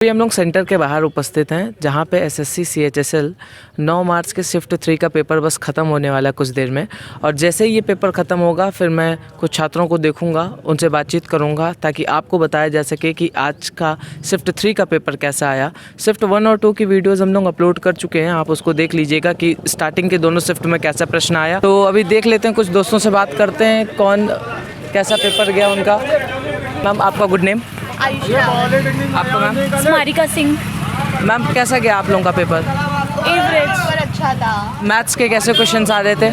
अभी हम लोग सेंटर के बाहर उपस्थित हैं जहां पे एसएससी सीएचएसएल 9 मार्च के शिफ्ट 3 का पेपर बस ख़त्म होने वाला है कुछ देर में। और जैसे ही ये पेपर ख़त्म होगा फिर मैं कुछ छात्रों को देखूंगा, उनसे बातचीत करूंगा ताकि आपको बताया जा सके कि आज का शिफ्ट 3 का पेपर कैसा आया। शिफ्ट 1 और 2 की वीडियोज़ हम लोग अपलोड कर चुके हैं, आप उसको देख लीजिएगा कि स्टार्टिंग के दोनों शिफ्ट में कैसा प्रश्न आया। तो अभी देख लेते हैं, कुछ दोस्तों से बात करते हैं कौन कैसा पेपर गया उनका। मैम आपका गुड नेम? आपका मैम? स्मारिका सिंह। मैम कैसा गया आप लोगों का पेपर? एवरेज। अच्छा था। मैथ्स के कैसे क्वेश्चंस आ रहे थे?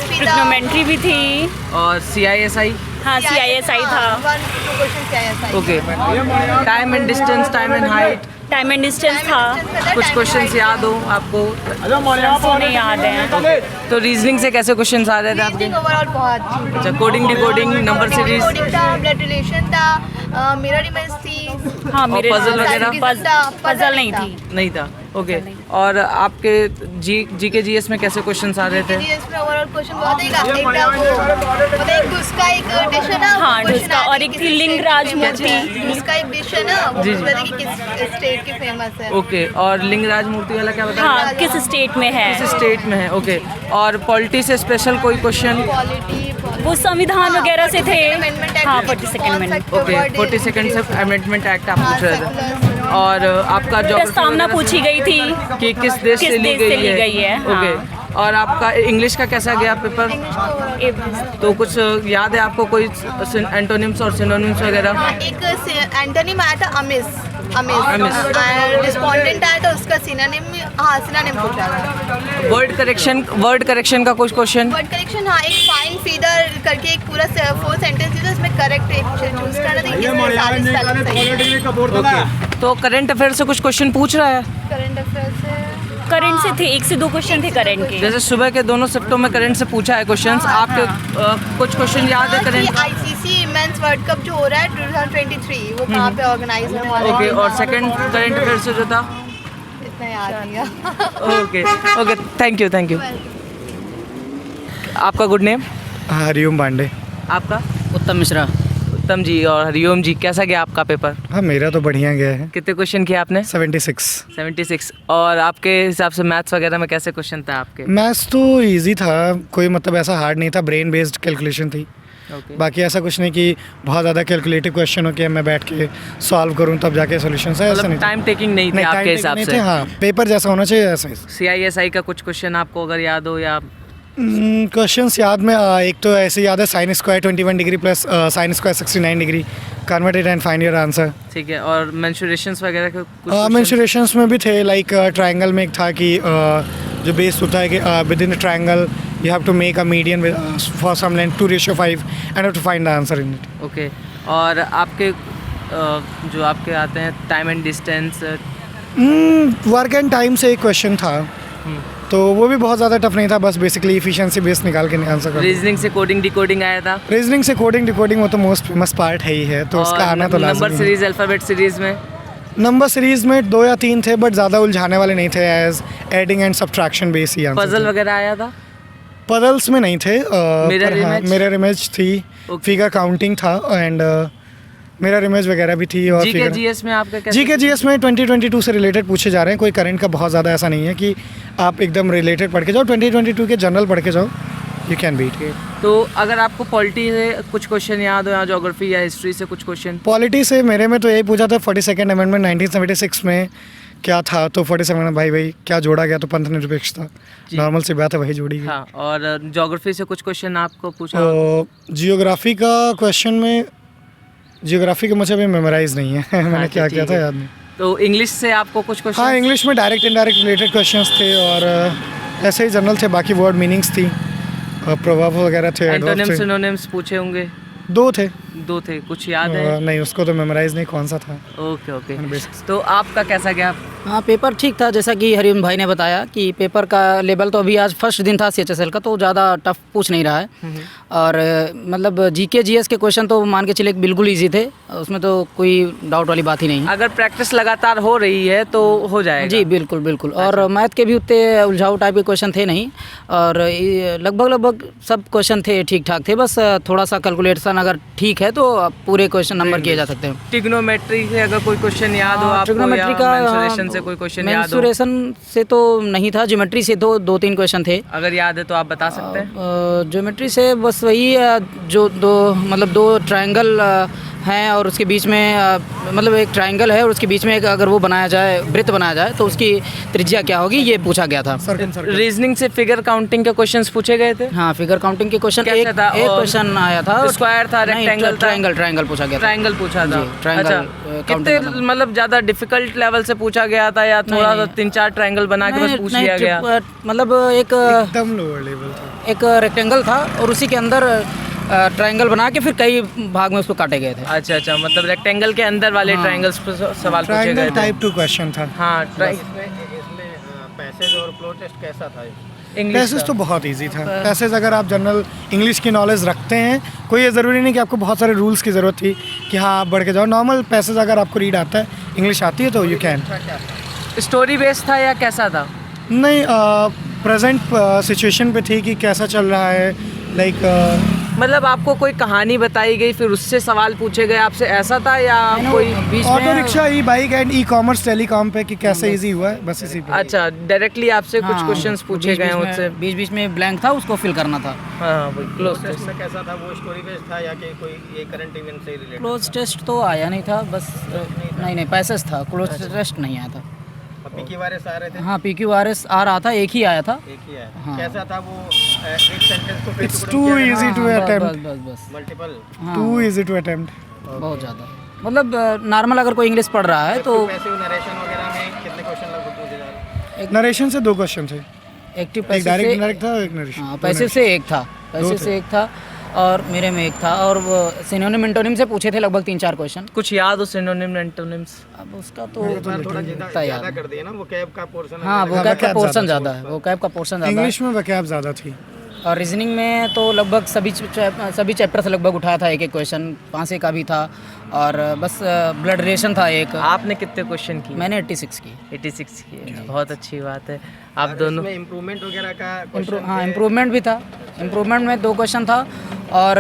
ट्रिग्नोमेट्री भी थी और CISI? हाँ CISI था। Okay. Time and distance, time and height, time and distance था। कुछ क्वेश्चंस याद हो आपको? तो नहीं याद है। तो रीजनिंग से कैसे क्वेश्चंस आ रहे थे आपके? ओवरऑल बहुत अच्छा, coding decoding, number series, blood relation था, मिरर इमेज थी। हाँ मेरे पजल वगैरह? पजल नहीं थी। नहीं था। ओके। और आपके जीके जीएस में कैसे क्वेश्चंस आ रहे थे? जीएस में ओवरऑल क्वेश्चन बहुत है। एक उसका एक डिश है ना, हाँ उसका, और एक थी लिंगराज मूर्ति। उसका एक डिश है ना, वो जी, जी। बताइए कि किस स्टेट की फेमस है। ओके। और लिंगराज मूर्ति वाला क्या बताया? हाँ किस स्टेट में है। किस स्टेट में है? ओके। और पॉलिटी से स्पेशल कोई क्वेश्चन? क्वालिटी वो संविधान वगैरह से थे। Amendment act. हाँ 42nd amendment. Okay. 42nd amendment act आप पूछ रहे थे। और आपका प्रस्तावना पूछी गई थी कि किस देश से ली गई है? हाँ। ओके। और आपका इंग्लिश का कैसा गया पेपर? तो कुछ याद है आपको कोई एंटोनिम्स और सिनोनिम्स वगैरह? एक एंटोनिम आया था अमिस। और रिस्पोंडेंट आया था, उसका सिनोनिम, हाँ सिनोनिम पूछा था। वर्ड करेक्शन का कुछ क्वेश्चन? वर्ड करेक्शन, हाँ एक फाइन फीदर करके एक पूरा 4 सेंटेंस था, उसमें करेक्ट एक चूज करना था। ये सारे स्पेलिंग सही है। ओके। तो करंट अफेयर से कुछ क्वेश्चन पूछ रहा है? करंट अफेयर से करंट से थे, 1 से 2 क्वेश्चन थे करंट के। जैसे सुबह के दोनों शिफ्टों में करंट से पूछा है क्वेश्चंस, आपके कुछ क्वेश्चन याद है current? ICC men's world cup जो हो रहा है 2023, वो कहाँ पे ऑर्गेनाइज होने वाला है? ओके। और सेकंड करंट अफेयर से जो था? इतना याद नहीं है। Okay okay, thank you. आपका गुड नेम? हरिओम पांडे। आपका? उत्तम मिश्रा। उत्तम जी और हरिओम जी, कैसा गया आपका पेपर? हाँ मेरा तो बढ़िया गया है। कितने क्वेश्चन किए आपने? 76। और आपके हिसाब से मैथ्स वगैरह में कैसे क्वेश्चन था आपके? मैथ्स तो इजी था, कोई मतलब ऐसा हार्ड नहीं था, ब्रेन बेस्ड कैलकुलेशन थी। ओके। बाकी ऐसा कुछ नहीं कि बहुत ज़्यादा कैलकुलेटिव क्वेश्चन हो कि मैं बैठ के सॉल्व करूं तब जाके सॉल्यूशन है, ऐसा नहीं था। टाइम टेकिंग नहीं थे नहीं, आपके time हिसाब taking से? नहीं थे, हाँ पेपर जैसा होना चाहिए ऐसा ही। CISI का कुछ क्वेश्चन आपको अगर याद हो या? क्वेश्चंस याद में एक तो ऐसे याद है, sine square 21 degree plus sine square 69 degree, convert it and find your answer. ठीक है। और मेंसुरेशंस वगैरह के कुछ मेंसुरेशंस में भी थे, लाइक ट्रायंगल में एक था कि जो बेस होता है कि within the triangle you have to make a median for some length 2:5 and have to find the answer in it. Okay. और आपके जो आपके आते हैं time and distance? Work and time से एक क्वेश्चन था, तो वो भी बहुत ज़्यादा टफ नहीं था, बस बेसिकली इफिशिएंसी बेस निकाल के आंसर कर। रीजनिंग से कोडिंग डिकोडिंग आया था? रीजनिंग से कोडिंग डिकोडिंग वो तो मोस्ट फेमस पार्ट है ही है, तो उसका आना तो लाजमी नंबर है। सीरीज, अल्फ़ाबेट सीरीज में? नंबर सीरीज में 2 या 3 थे, बट ज़्यादा उलझाने वाले नहीं थे, as adding and subtraction base ही आंसर। पजल वगैरह आया था? पजल्स में नहीं थे। मिरर इमेज थी, Okay. फिगर काउंटिंग था एंड मिरर इमेज वगैरह भी थी। और जीके जीएस में आपका कैसे? जीके जीएस में 2022 से रिलेटेड पूछे जा रहे हैं, कोई करंट का बहुत ज़्यादा ऐसा नहीं है कि आप एकदम रिलेटेड पढ़ के जाओ, 2022 के जनरल पढ़ के जाओ, यू कैन बीट। तो अगर आपको पॉलिटी से कुछ क्वेश्चन याद हो या ज्योग्राफी या हिस्ट्री से कुछ क्वेश्चन? पॉलिटी से मेरे में तो यही पूछा था 42nd अमेंडमेंट 1976 में क्या था, तो 47 भाई क्या जोड़ा गया, तो पंथ निरपेक्ष था, नॉर्मल सी बात है, वही जोड़ी गई। हाँ। और ज्योग्राफी से कुछ क्वेश्चन आपको पूछा? तो जियोग्राफी का क्वेश्चन में, जियोग्राफी के मुझे अभी मेमोराइज नहीं है मैंने क्या किया था याद नहीं। तो इंग्लिश से आपको कुछ क्वेश्चन? हाँ इंग्लिश में डायरेक्ट इनडायरेक्ट रिलेटेड क्वेश्चंस थे, और ऐसे ही जनरल थे, बाकी वर्ड मीनिंग्स थी, प्रभाव वगैरह थे, एंटोनिम्स सिनोनिम्स पूछे होंगे? 2 थे। कुछ याद है? नहीं उसको तो मेमोराइज नहीं कौन सा था। ओके। तो आपका कैसा गया? हाँ पेपर ठीक था, जैसा कि हरिओम भाई ने बताया कि पेपर का लेवल तो अभी आज फर्स्ट दिन था CHSL का, तो ज़्यादा टफ पूछ नहीं रहा है। और मतलब जीके जीएस के क्वेश्चन तो मान के चले बिल्कुल ईजी थे, उसमें तो कोई डाउट वाली बात ही नहीं है। अगर प्रैक्टिस लगातार हो रही है तो हो जाएगा? जी बिल्कुल। और मैथ के भी उतने उलझाऊ टाइप के क्वेश्चन थे नहीं, और लगभग सब क्वेश्चन थे ठीक ठाक थे, बस थोड़ा सा कैलकुलेशन अगर ठीक है है तो आप पूरे क्वेश्चन नंबर किए जा सकते हैं। ट्रिग्नोमेट्री से अगर कोई क्वेश्चन याद हो आपको, ट्रिग्नोमेट्री का मेंसुरेशन से कोई क्वेश्चन याद हो? मेंसुरेशन से तो नहीं था, ज्योमेट्री से तो 2-3 क्वेश्चन थे। अगर याद है तो आप बता सकते हैं। ज्योमेट्री से बस वही जो दो ट्रायंगल हैं और उसके बीच में मतलब एक ट्रायंगल है और उसके बीच में एक अगर वो बनाया जाए, वृत्त बनाया जाए तो उसकी त्रिज्या क्या होगी, ये पूछा गया था। रीजनिंग से फिगर काउंटिंग के क्वेश्चंस पूछे गए थे। हाँ, फिगर काउंटिंग के क्वेश्चन कैसा एक था? क्वेश्चन आया था। स्क्वायर था, नहीं, रेक्टेंगल था? ट्रायंगल पूछा गया था। ट्रायंगल पूछा था। जी, triangle, अच्छा, काउंटिंग कितने करना। मतलब ज़्यादा डिफिकल्ट लेवल से पूछा गया था या थोड़ा सा 3-4 ट्रायंगल बना के बस पूछ लिया गया? मतलब एकदम लोअर लेवल था। एक रेक्टेंगल था और उसी के अंदर ट्रायंगल बना के फिर कई भाग में उसको काटे गए थे। अच्छा, मतलब रेक्टेंगल के अंदर वाले ट्रायंगल्स पर सवाल पूछे गए ट्रायंगल थे। टाइप 2 क्वेश्चन था। हाँ, पैसेज और फ्लो टेस्ट कैसा था? पैसेज तो बहुत इजी था। पैसेज अगर आप जनरल इंग्लिश की नॉलेज रखते हैं, कोई ये ज़रूरी नहीं कि आपको बहुत सारे रूल्स की ज़रूरत थी कि हाँ आप बढ़ के जाओ। नॉर्मल पैसेज अगर आपको रीड आता है, इंग्लिश आती है तो यू कैन। स्टोरी बेस्ड था या कैसा था? नहीं, प्रेजेंट सिचुएशन पे थी कि कैसा चल रहा है, लाइक मतलब आपको कोई कहानी बताई गई फिर उससे सवाल पूछे गए आपसे, ऐसा था या कोई बीच auto rickshaw, e bike and e commerce telecom पे कि कैसे इजी हुआ है, बस इसी पे। अच्छा, डायरेक्टली आपसे कुछ क्वेश्चंस पूछे गए हैं उससे? बीच में ब्लैंक था, उसको फिल करना था। हाँ, क्लोज टेस्ट में कैसा था? वो स्टोरी बेस्ड था या कि कोई ये करंट इवेंट से रिलेटेड? क्लोज टेस्ट तो आया नहीं था, बस नहीं पैसेज था, क्लोज टेस्ट नहीं आया था। PQRS आ रहे थे? हाँ, PQRS आ रहा था, एक ही आया था। एक ही आया। हाँ। कैसा था वो? एक सेंटेंस को It's too easy to attempt. बस multiple? Too easy to attempt. बहुत ज़्यादा, मतलब नॉर्मल अगर कोई इंग्लिश पढ़ रहा है तो पैसिव नरेशन वगैरह में कितने क्वेश्चन लगभग पूछे जा रहे हैं? नरेशन से 2 क्वेश्चन थे, एक्टिव एक पैसिव डायरेक्ट से इनडायरेक्ट था, एक नरेशन। हाँ, पैसिव से एक था, पैसिव से एक था और मेरे में एक था। और वो सिनोनिम एंटोनिम से पूछे थे लगभग 3-4 क्वेश्चन। कुछ याद हो सिनोनिम एंटोनिम्स? अब उसका तो थोड़ा इतना याद ज़्यादा कर दिया ना, वो कैब का पोर्शन। हाँ, वो कैब का पोर्शन ज़्यादा है, वो कैब का पोर्शन ज़्यादा है। इंग्लिश में वकैब ज़्यादा थी। और रीजनिंग में तो लगभग सभी चैप्टर से लगभग उठाया था, एक क्वेश्चन 5 का भी था और बस ब्लड रिलेशन था एक। आपने कितने क्वेश्चन किए? मैंने 86 की। 86 किए, बहुत अच्छी बात है। आप दोनों में इम्प्रूवमेंट वगैरह का question हाँ, इम्प्रूवमेंट भी था। इम्प्रूवमेंट में 2 क्वेश्चन था और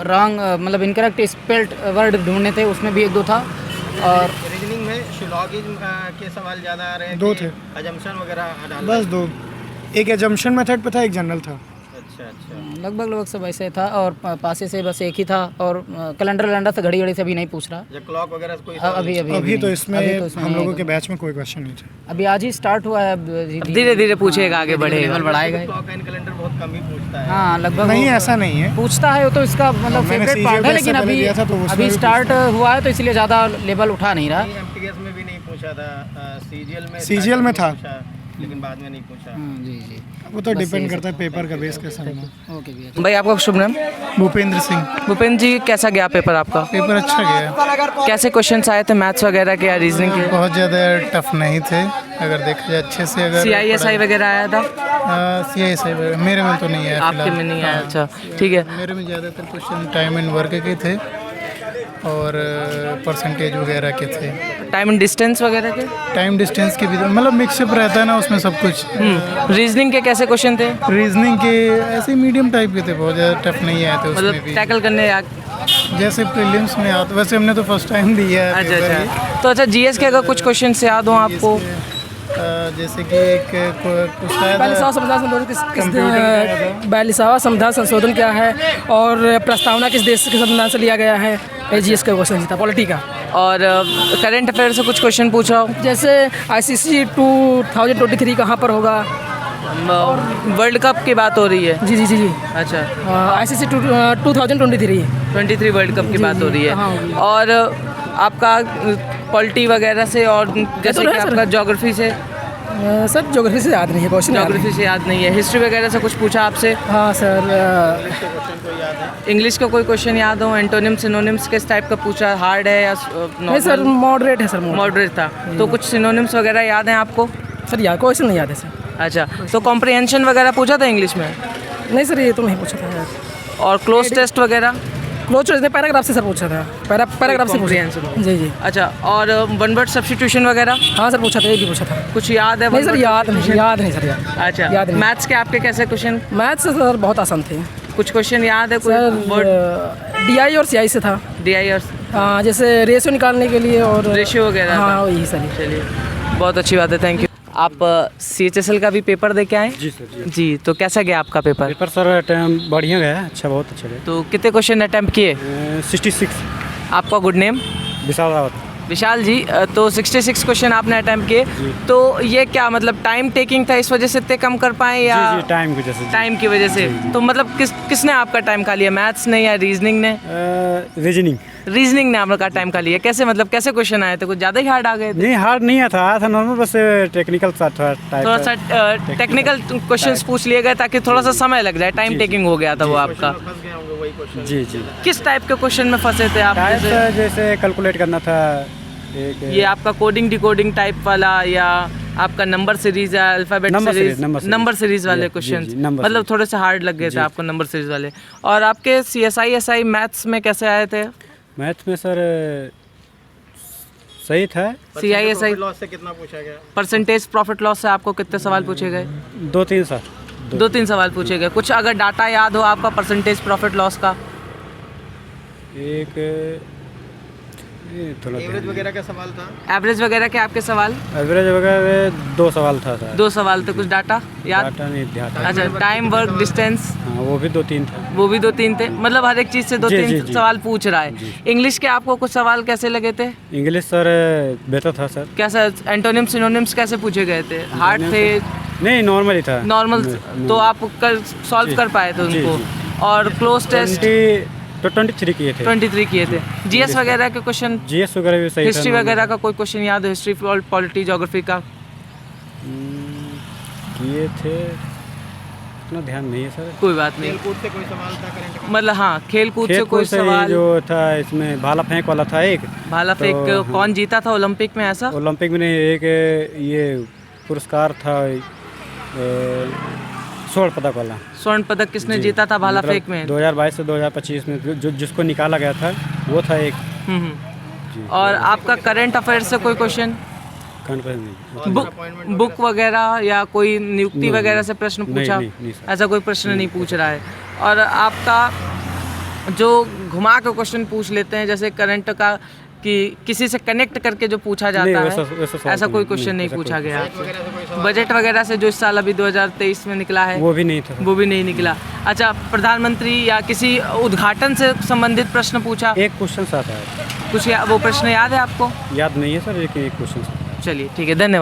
रॉन्ग मतलब इनकरेक्ट स्पेल्ड वर्ड ढूंढने थे, उसमें भी 1-2 था। और रीजनिंग में शिलॉगिज्म के सवाल ज़्यादा आ रहे हैं? 2 थे। अजम्पशन वगैरह डाल? बस 2, एक एजम्पशन मेथड पे था, एक जनरल था। अच्छा। लगभग सब ऐसे था और पासे से बस एक ही था और कैलेंडर से घड़ी से अभी नहीं पूछ रहा। जब क्लॉक वगैरह से कोई अभी तो इसमें हम लोगों के नहीं। बैच में कोई क्वेश्चन नहीं था। अभी आज ही स्टार्ट हुआ है, धीरे धीरे पूछेगा, आगे बढ़ेगा। लेवल बढ़ाएगा। क्लॉक एंड कैलेंडर बहुत कम ही पूछता है। हाँ, लगभग नहीं, वो ऐसा नहीं है। पूछता है वो तो इसका मतलब मैंने फेवरेट CGL पार्ट है, से लेकिन पहले अभी दिया था तो उसमें अभी भी स्टार्ट हुआ है तो इसलिए ज़्यादा लेवल उठा नहीं रहा। MTS में भी नहीं पूछा था, CGL में था, लेकिन बाद में नहीं पूछा। जी वो तो डिपेंड करता है पेपर का बेस कैसा है। ओके भैया। भाई आपका शुभ नाम? भूपेंद्र सिंह। भूपेंद्र जी, कैसा गया पेपर आपका? पेपर अच्छा गया, कैसे क्वेश्चंस आए थे मैथ्स वगैरह के या रीजनिंग के? बहुत ज़्यादा टफ नहीं थे अगर देखा जाए अच्छे से। अगर CISI वगैरह आया था? CISI मेरे में तो नहीं आया। आपके में नहीं आया? अच्छा, ठीक है। मेरे में ज़्यादातर क्वेश्चन टाइम एंड वर्क के थे और परसेंटेज वगैरह के थे। टाइम एंड डिस्टेंस वगैरह के? टाइम डिस्टेंस के भी मतलब मिक्सअप रहता है ना उसमें सब कुछ। रीजनिंग के कैसे क्वेश्चन थे? रीजनिंग के ऐसे मीडियम टाइप के थे, बहुत ज़्यादा टफ नहीं आए थे उसमें मतलब भी। टैकल करने जैसे प्रीलिम्स में आता, वैसे हमने तो फर्स्ट टाइम दिया है अच्छा पेपर अच्छा। तो अच्छा, GS के अगर कुछ क्वेश्चन याद हो आपको? जैसे कि एक कुछ आया था, 42वां संविधान संशोधन क्या है और प्रस्तावना किस देश के संविधान से लिया गया है, GS का क्वेश्चन था पॉलिटी का। और करंट अफेयर से कुछ क्वेश्चन पूछा हो? जैसे ICC 2023 कहाँ पर होगा? वर्ल्ड कप की बात हो रही है? जी। अच्छा, ICC 2023। 23 वर्ल्ड कप की बात हो रही है। हाँ। और आपका पॉलिटी वगैरह से और जैसे तो कि है सर। आपका ज्योग्राफी से? सर ज्योग्राफी से याद नहीं है क्वेश्चन। ज्योग्राफी से याद नहीं है। हिस्ट्री वगैरह से कुछ पूछा आपसे? हाँ सर। इंग्लिश का कोई क्वेश्चन याद हो? एंटोनिम सिनोनिम्स किस टाइप का पूछा? हार्ड है या नहीं सर, मॉडरेट है सर। मॉडरेट था? तो कुछ सिनोनिम्स वगैरह याद हैं आपको? सर यार क्वेश्चन नहीं याद है सर। अच्छा, तो कॉम्प्रिहेंशन वगैरह पूछा था इंग्लिश में? नहीं सर, ये तो नहीं पूछा था यार। और क्लोज टेस्ट वगैरह? क्लोज ने पैराग्राफ से सर पूछा था। पैराग्राफ से पूछा। Comprehension। जी। अच्छा, और वन वर्ड सब्स्टिट्यूशन वगैरह हाँ सर पूछा था, ये भी पूछा था। कुछ याद है? नहीं one सर, word याद नहीं substitution? सर यार। अच्छा, याद नहीं। मैथ्स के आपके कैसे क्वेश्चन? मैथ्स सर बहुत आसान थे। कुछ क्वेश्चन याद है कोई सर वर्ड DI और CI से था। DI और हाँ, जैसे रेशियो निकालने के लिए और रेशियो वगैरह था? हाँ वही सर। चलिए बहुत अच्छी बात है, थैंक यू। आप CHSL का भी पेपर दे के आए? जी सर जी। जी, तो कैसा गया आपका पेपर? पेपर सर बढ़िया गया, अच्छा, बहुत अच्छा गया। तो कितने क्वेश्चन अटैम्प्ट किए? 66। आपका गुड नेम? विशाल रावत। विशाल जी, तो 66 क्वेश्चन आपने अटैम्प्ट किए, तो ये क्या मतलब टाइम टेकिंग था, इस वजह से इतने कम कर पाए या जी टाइम की वजह से। टाइम की वजह से? तो मतलब किसने आपका टाइम खा लिया, मैथ्स ने या रीजनिंग ने? रीजनिंग। रीजनिंग ने आपका टाइम खा लिया। कैसे मतलब कैसे क्वेश्चन आए थे, कुछ ज़्यादा ही हार्ड आ गए थे? नहीं हार्ड नहीं आया था नॉर्मल, बस टेक्निकल सा था टाइप। थोड़ा सा टेक्निकल क्वेश्चंस पूछ लिए गए ताकि थोड़ा सा समय लग जाए, टाइम टेकिंग हो गया था वो आपका। फंस गए होंगे वही क्वेश्चन। जी जी। किस टाइप के क्वेश्चन में फंसे थे आप? टाइप जैसे कैलकुलेट करना था एक। ये आपका कोडिंग डिकोडिंग टाइप वाला या आपका नंबर सीरीज या अल्फाबेट सीरीज? नंबर सीरीज वाले क्वेश्चन मतलब थोड़े से हार्ड लग गए थे आपको नंबर सीरीज वाले। और आपके CSI SI मैथ्स में कैसे आए थे? मैथ में सर सही था। CI SI लॉस से कितना पूछा गया? परसेंटेज प्रॉफिट लॉस से आपको कितने सवाल पूछे गए? 2-3 सर। 2-3 सवाल पूछे गए। कुछ अगर डाटा याद हो आपका परसेंटेज प्रॉफिट लॉस का? एक थोड़ा एवरेज वगैरह का सवाल था? एवरेज वगैरह के आपके सवाल? एवरेज वगैरह 2 सवाल था सर। 2 सवाल थे। कुछ डाटा याद? डाटा नहीं ध्यान। अच्छा, टाइम वर्क डिस्टेंस? हाँ वो भी 2-3 था। वो भी 2-3 थे। मतलब हर एक चीज़ से 2-3 सवाल पूछ रहा है। इंग्लिश के आपको कुछ सवाल कैसे लगे थे? इंग्लिश सर बेहतर था सर। कैसा एंटोनिम सिनोनिम्स कैसे पूछे गए थे? हार्ड थे? नहीं नॉर्मल ही था। नॉर्मल तो आप कर सॉल्व कर पाए थे उनको? और क्लोज टेस्ट 23 किए थे। 23 किए थे। GS वगैरह के क्वेश्चन? GS वगैरह भी सही था। हिस्ट्री वगैरह का कोई क्वेश्चन याद है? हिस्ट्री पॉलिटी ज्योग्राफी का किए थे, इतना ध्यान नहीं है सर। कोई बात नहीं। खेल कूद से कोई सवाल था करंट का? मतलब हाँ, खेल कूद से कोई से सवाल? जो था इसमें भाला फेंक वाला था एक। भाला फेंक कौन जीता था ओलंपिक में ऐसा? ओलंपिक में नहीं, एक ये पुरस्कार था स्वर्ण पदक वाला। स्वर्ण पदक किसने जीता था भाला फेंक में? 2022 से 2025 में जिसको निकाला गया था वो था एक। और आपका करंट अफेयर से कोई क्वेश्चन? बुक वगैरह या कोई नियुक्ति वगैरह से प्रश्न पूछा? नहीं, ऐसा कोई प्रश्न नहीं पूछ रहा है। और आपका जो घुमा के क्वेश्चन पूछ लेते हैं जैसे करंट का कि किसी से कनेक्ट करके जो पूछा जाता है, ऐसा कोई क्वेश्चन नहीं पूछा गया। बजट वगैरह से जो इस साल अभी 2023 में निकला है वो भी नहीं था। वो भी नहीं निकला। अच्छा, प्रधानमंत्री या किसी उद्घाटन से संबंधित प्रश्न पूछा? एक क्वेश्चन आता है। कुछ वो प्रश्न याद है आपको? याद नहीं है सर, एक क्वेश्चन। चलिए ठीक है, धन्यवाद।